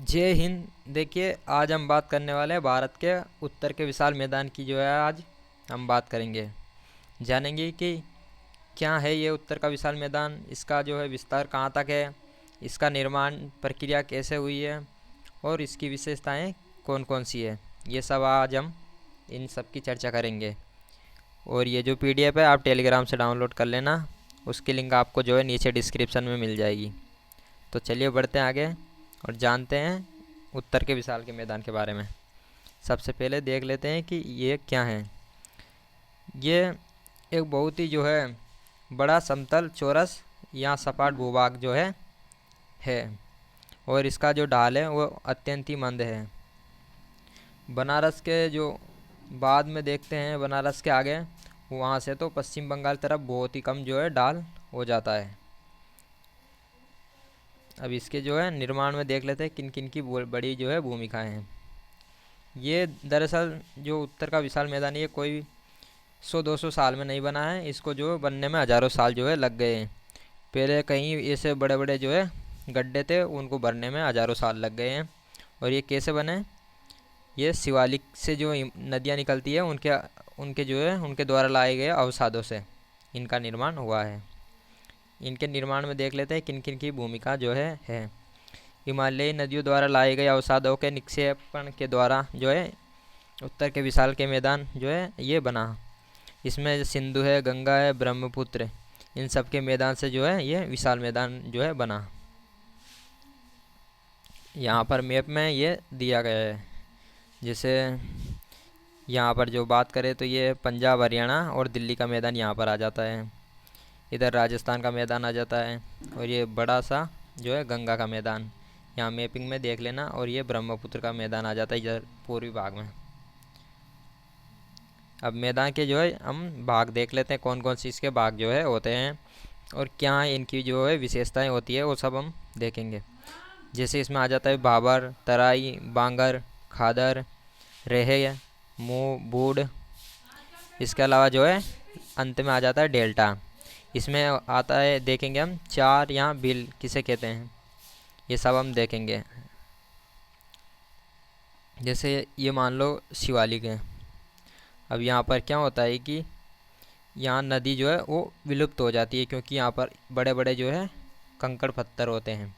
जय हिंद। देखिए, आज हम बात करने वाले हैं भारत के उत्तर के विशाल मैदान की। जो है आज हम बात करेंगे, जानेंगे कि क्या है ये उत्तर का विशाल मैदान, इसका जो है विस्तार कहाँ तक है, इसका निर्माण प्रक्रिया कैसे हुई है और इसकी विशेषताएं कौन कौन सी है। ये सब आज हम इन सब की चर्चा करेंगे। और ये जो पीडीएफ है आप टेलीग्राम से डाउनलोड कर लेना, उसकी लिंक आपको जो है नीचे डिस्क्रिप्शन में मिल जाएगी। तो चलिए बढ़ते हैं आगे और जानते हैं उत्तर के विशाल के मैदान के बारे में। सबसे पहले देख लेते हैं कि ये क्या है। ये एक बहुत ही जो है बड़ा समतल चौरस या सपाट भूभाग जो है और इसका जो ढाल है वो अत्यंत ही मंद है। बनारस के जो बाद में देखते हैं, बनारस के आगे वहाँ से तो पश्चिम बंगाल तरफ बहुत ही कम जो है ढाल हो जाता है। अब इसके जो है निर्माण में देख लेते हैं किन किन की बड़ी जो है भूमिकाएं हैं। ये दरअसल जो उत्तर का विशाल मैदान, ये कोई 100-200 साल में नहीं बना है, इसको जो बनने में हज़ारों साल जो है लग गए हैं। पहले कहीं ऐसे बड़े बड़े जो है गड्ढे थे, उनको भरने में हज़ारों साल लग गए हैं। और ये कैसे बने? ये शिवालिक से जो नदियाँ निकलती है उनके उनके जो है उनके द्वारा लाए गए अवसादों से इनका निर्माण हुआ है। इनके निर्माण में देख लेते हैं किन किन की भूमिका जो है। हिमालयी नदियों द्वारा लाए गए अवसादों के निक्षेपण के द्वारा जो है उत्तर के विशाल के मैदान जो है ये बना। इसमें सिंधु है, गंगा है, ब्रह्मपुत्र, इन सब के मैदान से जो है ये विशाल मैदान जो है बना। यहाँ पर मैप में ये दिया गया है। जैसे यहाँ पर जो बात करें तो ये पंजाब, हरियाणा और दिल्ली का मैदान यहाँ पर आ जाता है। इधर राजस्थान का मैदान आ जाता है और ये बड़ा सा जो है गंगा का मैदान यहाँ मैपिंग में देख लेना। और ये ब्रह्मपुत्र का मैदान आ जाता है इधर पूर्वी भाग में। अब मैदान के जो है हम भाग देख लेते हैं, कौन कौन सी इसके भाग जो है होते हैं और क्या इनकी जो है विशेषताएं होती है वो सब हम देखेंगे। जैसे इसमें आ जाता है भाबर, तराई, बांगर, खादर, रेहे, मूँ, बूढ़। इसके अलावा जो है अंत में आ जाता है डेल्टा। इसमें आता है, देखेंगे हम चार या बिल किसे कहते हैं, ये सब हम देखेंगे। जैसे ये मान लो शिवालिक है। अब यहाँ पर क्या होता है कि यहाँ नदी जो है वो विलुप्त हो जाती है, क्योंकि यहाँ पर बड़े बड़े जो है कंकड़ पत्थर होते हैं,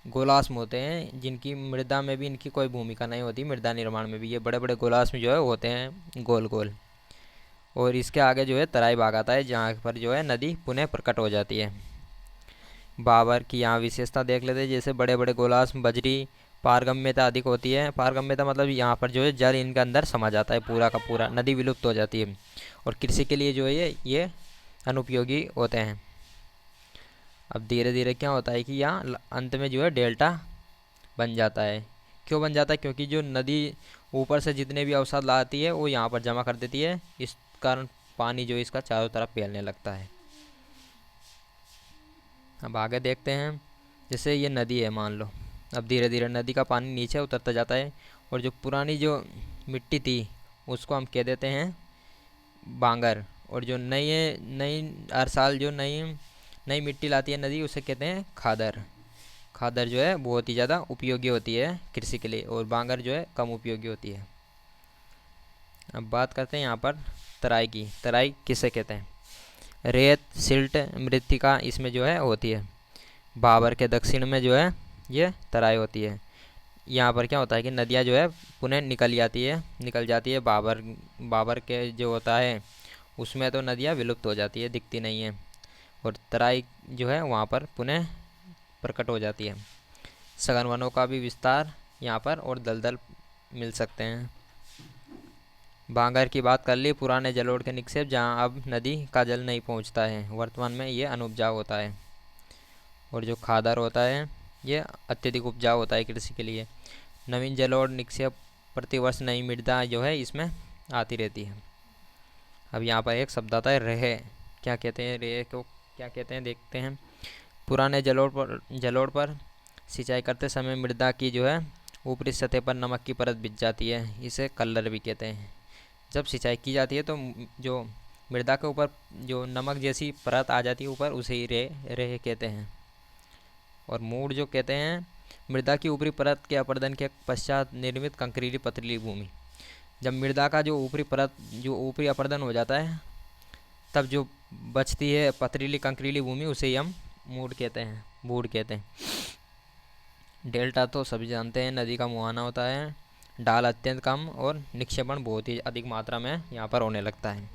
गोलाश्म होते हैं, जिनकी मृदा में भी इनकी कोई भूमिका नहीं होती। मृदा निर्माण में भी ये बड़े बड़े गोलाश्म जो है होते हैं गोल गोल। और इसके आगे जो है तराई भाग आता है, जहाँ पर जो है नदी पुनः प्रकट हो जाती है। बाबर की यहाँ विशेषता देख लेते हैं। जैसे बड़े बड़े गोलाश्म, बजरी, पारगम्यता अधिक होती है। पारगम्यता मतलब यहाँ पर जो है जल इनके अंदर समा जाता है पूरा का पूरा, नदी विलुप्त हो जाती है। और कृषि के लिए जो है ये अनुपयोगी होते हैं। अब धीरे धीरे क्या होता है कि यहाँ अंत में जो है डेल्टा बन जाता है। क्यों बन जाता है? क्योंकि जो नदी ऊपर से जितने भी अवसाद लाती है वो यहाँ पर जमा कर देती है, इस कारण पानी जो इसका चारों तरफ फैलने लगता है। अब आगे देखते हैं। जैसे ये नदी है मान लो, अब धीरे धीरे नदी का पानी नीचे उतरता जाता है और जो पुरानी जो मिट्टी थी उसको हम कह देते हैं बांगर। और जो नई नई हर साल जो नई नई मिट्टी लाती है नदी, उसे कहते हैं खादर। खादर जो है बहुत ही ज़्यादा उपयोगी होती है कृषि के लिए, और बांगर जो है कम उपयोगी होती है। अब बात करते हैं यहाँ पर तराई की। तराई किसे कहते हैं? रेत, सिल्ट, मृत्तिका इसमें जो है होती है। भाबर के दक्षिण में जो है ये तराई होती है। यहाँ पर क्या होता है कि नदियाँ जो है पुनः निकल जाती है। बाबर के जो होता है उसमें तो नदियाँ विलुप्त हो जाती है, दिखती नहीं है। और तराई जो है वहाँ पर पुनः प्रकट हो जाती है। सघन वनों का भी विस्तार यहाँ पर और दलदल मिल सकते हैं। बांगर की बात कर ली, पुराने जलोढ़ के निक्षेप जहाँ अब नदी का जल नहीं पहुँचता है, वर्तमान में ये अनुपजाऊ होता है। और जो खादर होता है ये अत्यधिक उपजाऊ होता है कृषि के लिए। नवीन जलोढ़ निक्षेप प्रतिवर्ष नई मृदा जो है इसमें आती रहती है। अब यहाँ पर एक शब्द आता है रेहे। क्या कहते हैं रेहे को? क्या कहते हैं देखते हैं। पुराने जलोढ़ पर सिंचाई करते समय मृदा की जो है ऊपरी सतह पर नमक की परत बिछ जाती है, इसे कल्लर भी कहते हैं। जब सिंचाई की जाती है तो जो मृदा के ऊपर जो नमक जैसी परत आ जाती है ऊपर, उसे ही रेह कहते हैं। और मूड जो कहते हैं मृदा की ऊपरी परत के अपरदन के पश्चात निर्मित कंकरीली पथरीली भूमि। जब मृदा का जो ऊपरी परत जो ऊपरी अपरदन हो जाता है, तब जो बचती है पथरीली कंकरीली भूमि, उसे ही हम मूड कहते हैं, बूढ़ कहते हैं। डेल्टा तो सभी जानते हैं, नदी का मुहाना होता है। ढाल अत्यंत कम और निक्षेपण बहुत ही अधिक मात्रा में यहाँ पर होने लगता है।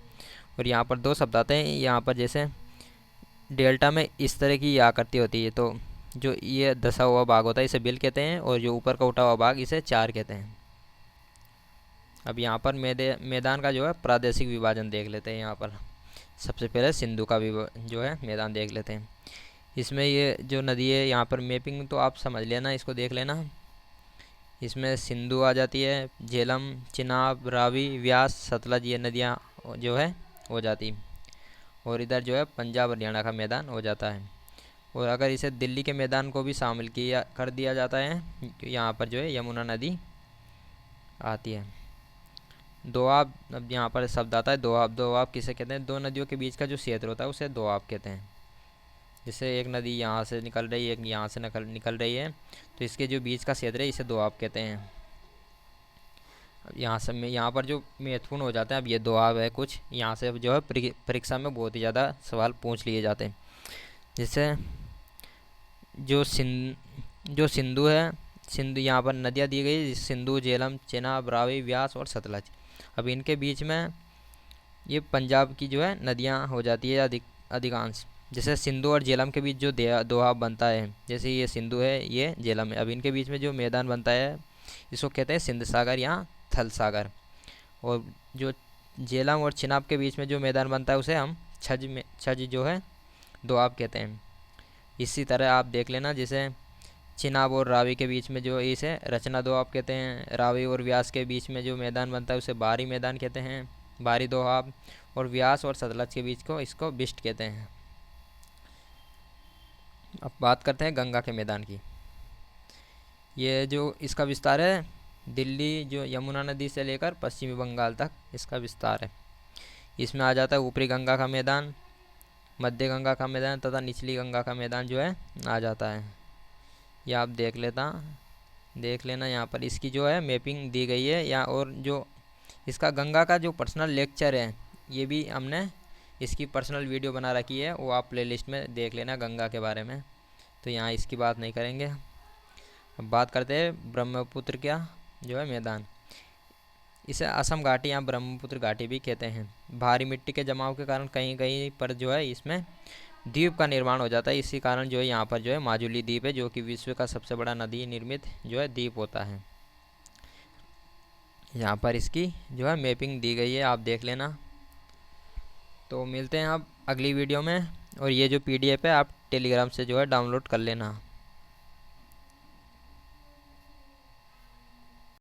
और यहाँ पर दो शब्द आते हैं। यहाँ पर जैसे डेल्टा में इस तरह की आकृति होती है, तो जो ये दसा हुआ भाग होता है इसे बिल कहते हैं, और जो ऊपर का उठा हुआ भाग इसे चार कहते हैं। अब यहाँ पर मैदान का जो है प्रादेशिक विभाजन देख लेते हैं। यहाँ पर सबसे पहले सिंधु का भी जो है मैदान देख लेते हैं। इसमें ये जो नदी है, यहाँ पर मैपिंग तो आप समझ लेना, इसको देख लेना। इसमें सिंधु आ जाती है, झेलम, चिनाब, रावी, व्यास, सतलज, ये नदियाँ जो है हो जाती। और इधर जो है पंजाब हरियाणा का मैदान हो जाता है। और अगर इसे दिल्ली के मैदान को भी शामिल किया कर दिया जाता है, यहाँ पर जो है यमुना नदी आती है। दोआब, अब यहाँ पर शब्द आता है दोआब। दोआब किसे कहते हैं? दो नदियों के बीच का जो क्षेत्र होता है उसे दोआब कहते हैं। जैसे एक नदी यहाँ से निकल रही है, एक यहाँ से निकल रही है, तो इसके जो बीच का क्षेत्र है इसे दोआब कहते हैं। यहाँ से यहाँ पर जो महत्वपूर्ण हो जाता है, अब ये दोआब है कुछ, यहाँ से जो है परीक्षा में बहुत ही ज़्यादा सवाल पूछ लिए जाते हैं। जैसे जो सिंधु है, सिंधु यहाँ पर नदियाँ दी गई, सिंधु, झेलम, चेनाब, रावी, व्यास और सतलज। अब इनके बीच में ये पंजाब की जो है नदियाँ हो जाती है अधिकांश। जैसे सिंधु और झेलम के बीच जो दोआब बनता है, जैसे ये सिंधु है, ये झेलम है, अब इनके बीच में जो मैदान बनता है इसको कहते हैं सिंध सागर या थल सागर। और जो झेलम और चिनाब के बीच में जो मैदान बनता है उसे हम छज जो है दोआब कहते हैं। इसी तरह आप देख लेना, जैसे चिनाब और रावी के बीच में जो इसे रचना दोआब कहते हैं। रावी और व्यास के बीच में जो मैदान बनता है उसे बारी मैदान कहते हैं, बारी दोआब। और व्यास और सतलज के बीच को इसको बिष्ट कहते हैं। अब बात करते हैं गंगा के मैदान की। ये जो इसका विस्तार है, दिल्ली जो यमुना नदी से लेकर पश्चिमी बंगाल तक इसका विस्तार है। इसमें आ जाता है ऊपरी गंगा का मैदान, मध्य गंगा का मैदान तथा निचली गंगा का मैदान जो है आ जाता है। ये आप देख लेना, यहाँ पर इसकी जो है मैपिंग दी गई है। या और जो इसका गंगा का जो पर्सनल लेक्चर है, ये भी हमने इसकी पर्सनल वीडियो बना रखी है, वो आप प्लेलिस्ट में देख लेना गंगा के बारे में, तो यहाँ इसकी बात नहीं करेंगे। अब बात करते हैं ब्रह्मपुत्र का जो है मैदान। इसे असम घाटी या ब्रह्मपुत्र घाटी भी कहते हैं। भारी मिट्टी के जमाव के कारण कहीं कहीं पर जो है इसमें द्वीप का निर्माण हो जाता है। इसी कारण जो है यहाँ पर जो है माजुली द्वीप है, जो कि विश्व का सबसे बड़ा नदी निर्मित जो है द्वीप होता है। यहाँ पर इसकी जो है मैपिंग दी गई है, आप देख लेना। तो मिलते हैं आप अगली वीडियो में, और ये जो PDF है आप टेलीग्राम से जो है डाउनलोड कर लेना।